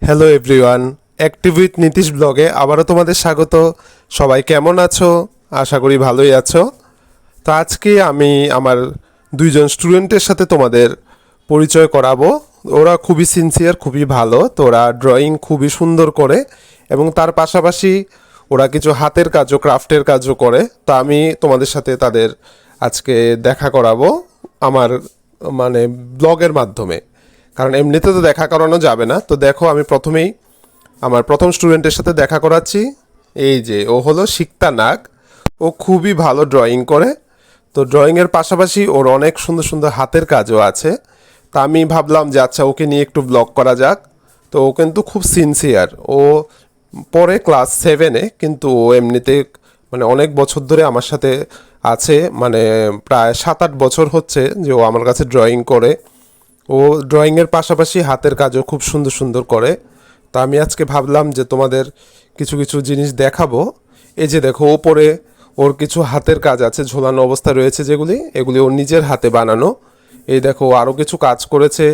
Hello everyone, active with Nitish ব্লগে আবারও তোমাদের স্বাগত। সবাই কেমন আছো? আশা করি ভালোই আছো। তো আজকে আমি আমার দুইজন স্টুডেন্টের সাথে তোমাদের পরিচয় করাবো। ওরা খুবই সিনসিয়ার, খুবই ভালো। তো ওরা ড্রয়িং খুবই সুন্দর করে এবং তার পাশাপাশি ওরা কিছু হাতের কাজও, ক্রাফটের কাজও করে। তো আমি তোমাদের সাথে তাদের আজকে দেখা করাবো আমার ব্লগের মাধ্যমে, কারণ এমনিতে তো দেখা করানো যাবে না। তো দেখো, আমি প্রথমেই আমার প্রথম স্টুডেন্টের সাথে দেখা করাচ্ছি। এই যে ও হলো সিক্তা নাগ। ও খুবই ভালো ড্রয়িং করে। তো ড্রয়িংয়ের পাশাপাশি ওর অনেক সুন্দর সুন্দর হাতের কাজও আছে। তা আমি ভাবলাম যে আচ্ছা, ওকে নিয়ে একটু ব্লগ করা যাক। তো ও কিন্তু খুব সিনসিয়ার। ও পরে ক্লাস 7-এ, কিন্তু ও এমনিতে অনেক বছর ধরে আমার সাথে আছে। প্রায় 7-8 বছর হচ্ছে যে ও আমার কাছে ড্রয়িং করে। ও ড্রয়িংয়ের পাশাপাশি হাতের কাজও খুব সুন্দর সুন্দর করে। তো আমি আজকে ভাবলাম যে তোমাদের কিছু কিছু জিনিস দেখাবো। এই যে দেখো, ওপরে ওর কিছু হাতের কাজ আছে, ঝোলানো অবস্থা রয়েছে, এগুলি ওর নিজের হাতে বানানো। এই দেখো, আরও কিছু কাজ করেছে।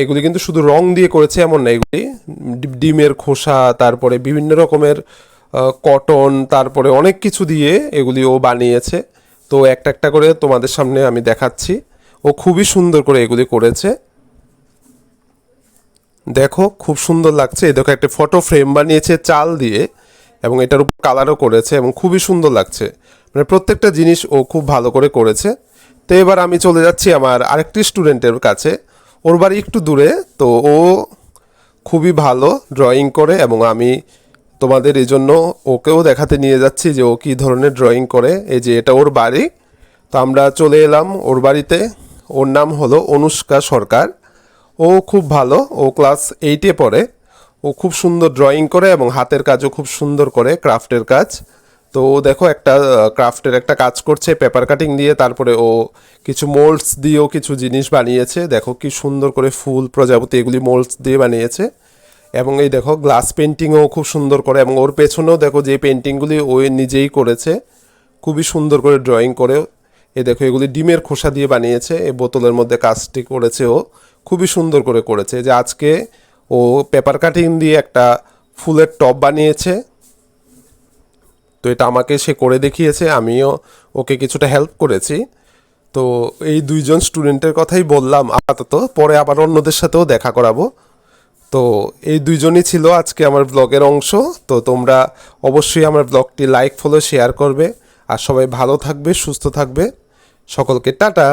এগুলি কিন্তু শুধু রং দিয়ে করেছে এমন না, এগুলি ডিমের খোসা, তারপরে বিভিন্ন রকমের কটন, তারপরে অনেক কিছু দিয়ে এগুলি ও বানিয়েছে। তো একটা একটা করে তোমাদের সামনে আমি দেখাচ্ছি। ও খুবই সুন্দর করে এগুলি করেছে। দেখো, খুব সুন্দর লাগছে। এই দেখো, একটা ফটো ফ্রেম বানিয়েছে চাল দিয়ে এবং এটার উপর কালারও করেছে এবং খুবই সুন্দর লাগছে। প্রত্যেকটা জিনিস ও খুব ভালো করে করেছে। তো এবার আমি চলে যাচ্ছি আমার আরেকটি স্টুডেন্টের কাছে। ওর বাড়ি একটু দূরে। তো ও খুবই ভালো ড্রয়িং করে এবং আমি তোমাদের এই জন্য ওকেও দেখাতে নিয়ে যাচ্ছি যে ও কী ধরনের ড্রয়িং করে। এই যে এটা ওর বাড়ি। তো আমরা চলে এলাম ওর বাড়িতে। ওর নাম হলো অনুষ্কা সরকার। ও খুব ভালো। ও ক্লাস 8-এ পড়ে। ও খুব সুন্দর ড্রয়িং করে এবং হাতের কাজও খুব সুন্দর করে, ক্রাফটের কাজ। তো ও দেখো, একটা ক্রাফটের একটা কাজ করছে পেপার কাটিং দিয়ে। তারপরে ও কিছু মোল্ডস দিয়েও কিছু জিনিস বানিয়েছে। দেখো কি সুন্দর করে ফুল, প্রজাপতি, এগুলি মোল্ডস দিয়ে বানিয়েছে। এবং এই দেখো, গ্লাস পেন্টিংও খুব সুন্দর করে। এবং ওর পেছনেও দেখো, যে পেন্টিংগুলি ও নিজেই করেছে, খুবই সুন্দর করে ড্রয়িং করে। এই দেখো, এগুলি ডিমের খোসা দিয়ে বানিয়েছে। এই বোতলের মধ্যে কাজটি করেছে ও, খুবই সুন্দর করে করেছে। যে আজকে ও পেপার কাটিং দিয়ে একটা ফুলের টব বানিয়েছে। তো এটা আমাকে সে করে দেখিয়েছে, আমিও ওকে কিছুটা হেল্প করেছি। তো এই দুইজন স্টুডেন্টের কথাই বললাম আপাতত, পরে আবার অন্যদের সাথেও দেখা করাবো। তো এই দুইজনই ছিল আজকে আমার ব্লগের অংশ। তো তোমরা অবশ্যই আমার ব্লগটি লাইক, ফলো, শেয়ার করবে। আর সবাই ভালো থাকবে, সুস্থ থাকবে। সকলকে টাটা।